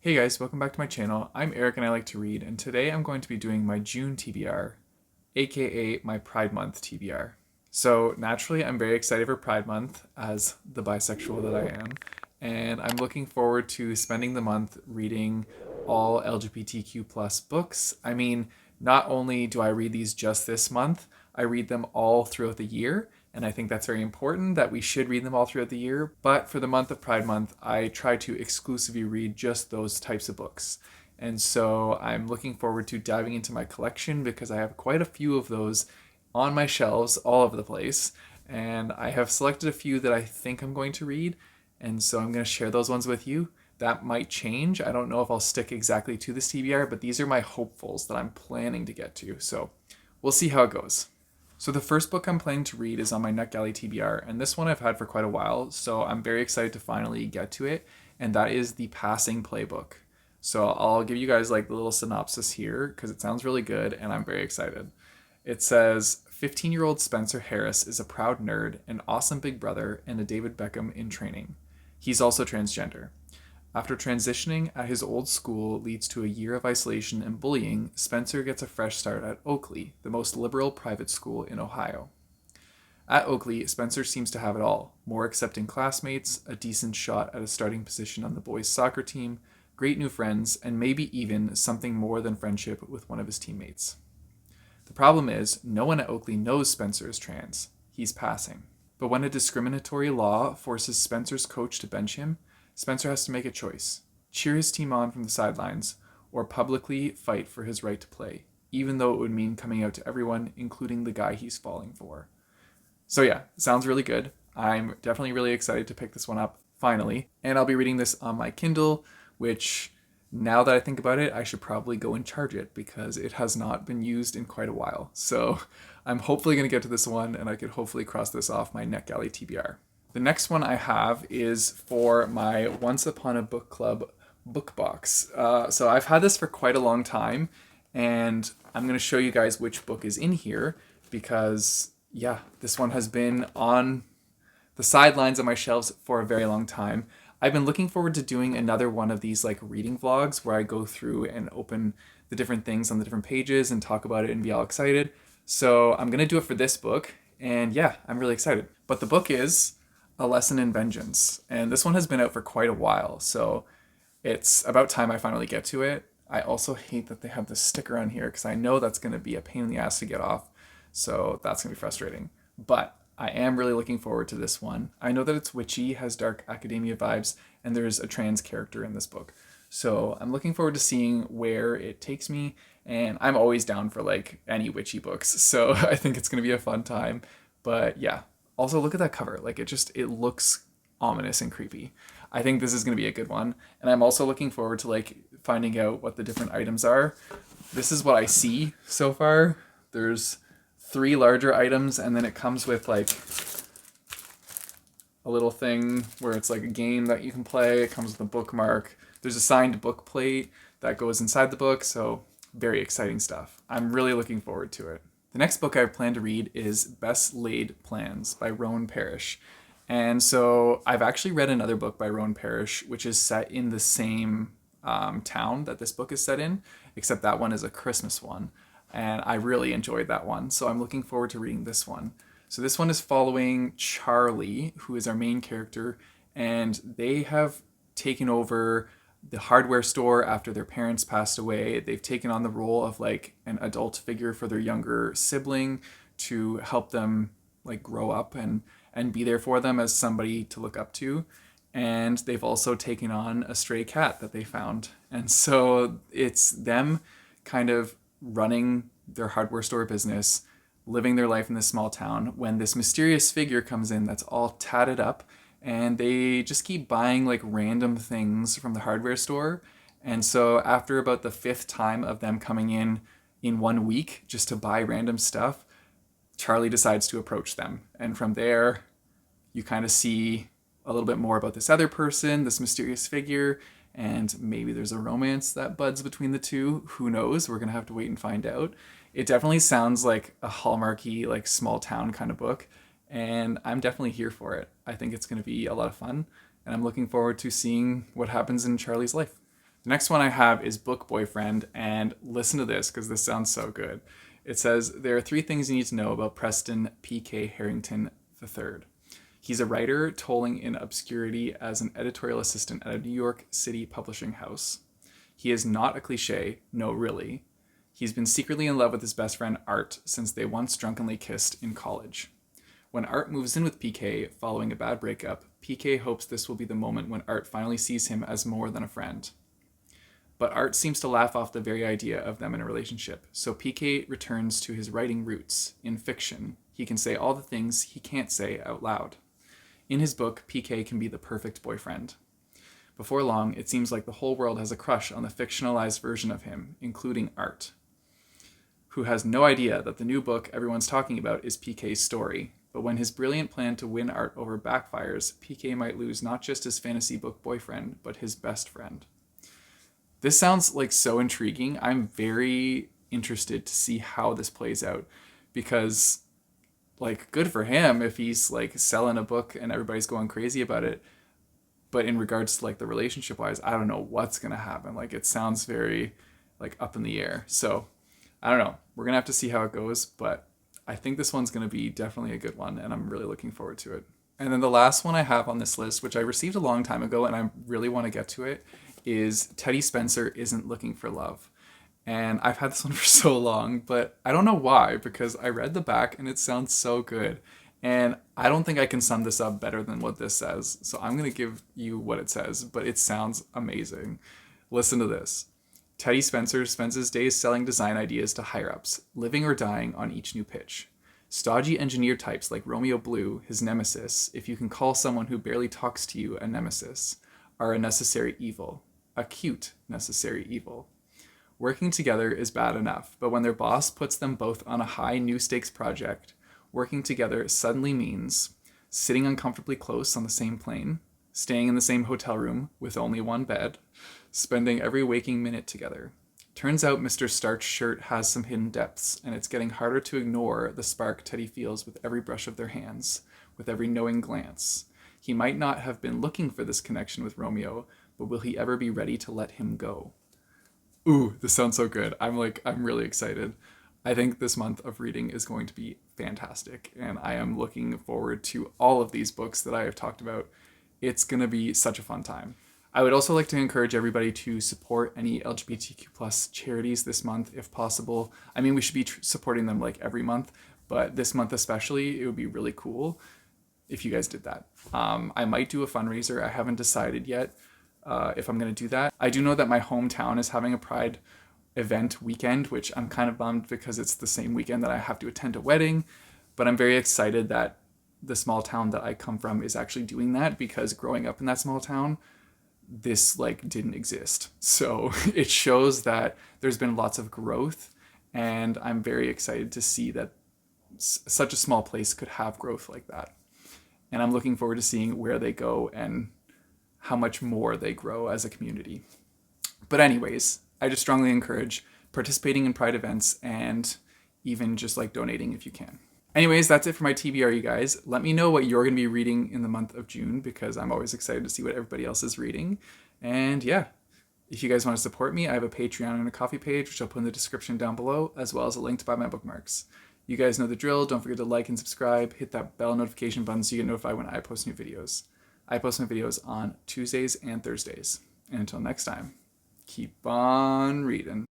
Hey guys, welcome back to my channel. I'm Eric and I like to read, and today I'm going to be doing my June TBR, aka my Pride Month TBR. So naturally, I'm very excited for Pride Month as the bisexual that I am, and I'm looking forward to spending the month reading all LGBTQ plus books. I mean, not only do I read these just this month, I read them all throughout the year, and I think that's very important that we should read them all throughout the year. But for the month of Pride Month, I try to exclusively read just those types of books. And so I'm looking forward to diving into my collection because I have quite a few of those on my shelves all over the place. And I have selected a few that I think I'm going to read. And so I'm going to share those ones with you. That might change. I don't know if I'll stick exactly to this TBR, but these are my hopefuls that I'm planning to get to. So we'll see how it goes. So the first book I'm planning to read is on my NetGalley TBR, and this one I've had for quite a while, so I'm very excited to finally get to it, and that is the Passing Playbook. So I'll give you guys like the little synopsis here because it sounds really good and I'm very excited. It says 15-year-old Spencer Harris is a proud nerd, an awesome big brother, and a David Beckham in training. He's also transgender. After transitioning at his old school leads to a year of isolation and bullying, Spencer gets a fresh start at Oakley, the most liberal private school in Ohio. At Oakley, Spencer seems to have it all: more accepting classmates, a decent shot at a starting position on the boys' soccer team, great new friends, and maybe even something more than friendship with one of his teammates. The problem is, no one at Oakley knows Spencer is trans. He's passing. But when a discriminatory law forces Spencer's coach to bench him, Spencer has to make a choice: cheer his team on from the sidelines, or publicly fight for his right to play, even though it would mean coming out to everyone, including the guy he's falling for. So yeah, it sounds really good. I'm definitely really excited to pick this one up, finally. And I'll be reading this on my Kindle, which, now that I think about it, I should probably go and charge it because it has not been used in quite a while. So I'm hopefully going to get to this one, and I could hopefully cross this off my NetGalley TBR. The next one I have is for my Once Upon a Book Club book box. So I've had this for quite a long time, and I'm going to show you guys which book is in here because, yeah, this one has been on the sidelines of my shelves for a very long time. I've been looking forward to doing another one of these like reading vlogs where I go through and open the different things on the different pages and talk about it and be all excited. So I'm going to do it for this book, and yeah, I'm really excited. But the book is A Lesson in Vengeance, and this one has been out for quite a while, so it's about time I finally get to it. I also hate that they have this sticker on here because I know that's going to be a pain in the ass to get off, so that's going to be frustrating. But I am really looking forward to this one. I know that it's witchy, has dark academia vibes, and there's a trans character in this book. So I'm looking forward to seeing where it takes me, and I'm always down for like any witchy books, so I think it's going to be a fun time. But yeah, also look at that cover. Like it looks ominous and creepy. I think this is going to be a good one, and I'm also looking forward to like finding out what the different items are. This is what I see so far. There's 3 larger items, and then it comes with like a little thing where it's like a game that you can play. It comes with a bookmark. There's a signed book plate that goes inside the book, so very exciting stuff. I'm really looking forward to it. The next book I plan to read is Best Laid Plans by Rowan Parrish. And so I've actually read another book by Rowan Parrish, which is set in the same town that this book is set in, except that one is a Christmas one. And I really enjoyed that one, so I'm looking forward to reading this one. So this one is following Charlie, who is our main character, and they have taken over the hardware store after their parents passed away. They've taken on the role of like an adult figure for their younger sibling to help them like grow up and be there for them as somebody to look up to. And they've also taken on a stray cat that they found. And so it's them kind of running their hardware store business, living their life in this small town, when this mysterious figure comes in that's all tatted up, and they just keep buying like random things from the hardware store. And so after about the 5th time of them coming in 1 week just to buy random stuff, Charlie decides to approach them. And from there, you kind of see a little bit more about this other person, this mysterious figure, and maybe there's a romance that buds between the two. Who knows? We're going to have to wait and find out. It definitely sounds like a Hallmarky, like small town kind of book, and I'm definitely here for it. I think it's going to be a lot of fun, and I'm looking forward to seeing what happens in Charlie's life. The next one I have is Book Boyfriend, and listen to this because this sounds so good. It says, there are 3 things you need to know about Preston P.K. Harrington III. He's a writer tolling in obscurity as an editorial assistant at a New York City publishing house. He is not a cliche, no really. He's been secretly in love with his best friend Art since they once drunkenly kissed in college. When Art moves in with PK following a bad breakup, PK hopes this will be the moment when Art finally sees him as more than a friend. But Art seems to laugh off the very idea of them in a relationship, so PK returns to his writing roots. In fiction, he can say all the things he can't say out loud. In his book, PK can be the perfect boyfriend. Before long, it seems like the whole world has a crush on the fictionalized version of him, including Art, who has no idea that the new book everyone's talking about is PK's story. But when his brilliant plan to win Art over backfires, PK might lose not just his fantasy book boyfriend, but his best friend. This sounds like so intriguing. I'm very interested to see how this plays out because, like, good for him if he's like selling a book and everybody's going crazy about it. But in regards to like the relationship wise, I don't know what's going to happen. Like, it sounds very like up in the air. So I don't know. We're going to have to see how it goes, but I think this one's going to be definitely a good one and I'm really looking forward to it. And then the last one I have on this list, which I received a long time ago and I really want to get to it, is Teddy Spencer Isn't Looking for Love. And I've had this one for so long, but I don't know why, because I read the back and it sounds so good. And I don't think I can sum this up better than what this says. So I'm going to give you what it says, but it sounds amazing. Listen to this. Teddy Spencer spends his days selling design ideas to higher-ups, living or dying on each new pitch. Stodgy engineer types like Romeo Blue, his nemesis, if you can call someone who barely talks to you a nemesis, are a necessary evil. A cute necessary evil. Working together is bad enough, but when their boss puts them both on a high new stakes project, working together suddenly means sitting uncomfortably close on the same plane, staying in the same hotel room with only one bed, spending every waking minute together. Turns out Mr. Starched Shirt has some hidden depths, and it's getting harder to ignore the spark Teddy feels with every brush of their hands, with every knowing glance. He might not have been looking for this connection with Romeo, but will he ever be ready to let him go? Ooh, this sounds so good. I'm really excited. I think this month of reading is going to be fantastic, and I am looking forward to all of these books that I have talked about. It's going to be such a fun time. I would also like to encourage everybody to support any LGBTQ plus charities this month if possible. I mean, we should be supporting them like every month, but this month especially, it would be really cool if you guys did that. I might do a fundraiser. I haven't decided yet if I'm going to do that. I do know that my hometown is having a Pride event weekend, which I'm kind of bummed because it's the same weekend that I have to attend a wedding, but I'm very excited that the small town that I come from is actually doing that, because growing up in that small town, this like didn't exist. So it shows that there's been lots of growth, and I'm very excited to see that such a small place could have growth like that. And I'm looking forward to seeing where they go and how much more they grow as a community. But anyways, I just strongly encourage participating in Pride events and even just like donating if you can. Anyways, that's it for my TBR, you guys. Let me know what you're going to be reading in the month of June, because I'm always excited to see what everybody else is reading. And yeah, if you guys want to support me, I have a Patreon and a Ko-fi page, which I'll put in the description down below, as well as a link to buy my bookmarks. You guys know the drill. Don't forget to like and subscribe. Hit that bell notification button so you get notified when I post new videos. I post my videos on Tuesdays and Thursdays. And until next time, keep on reading.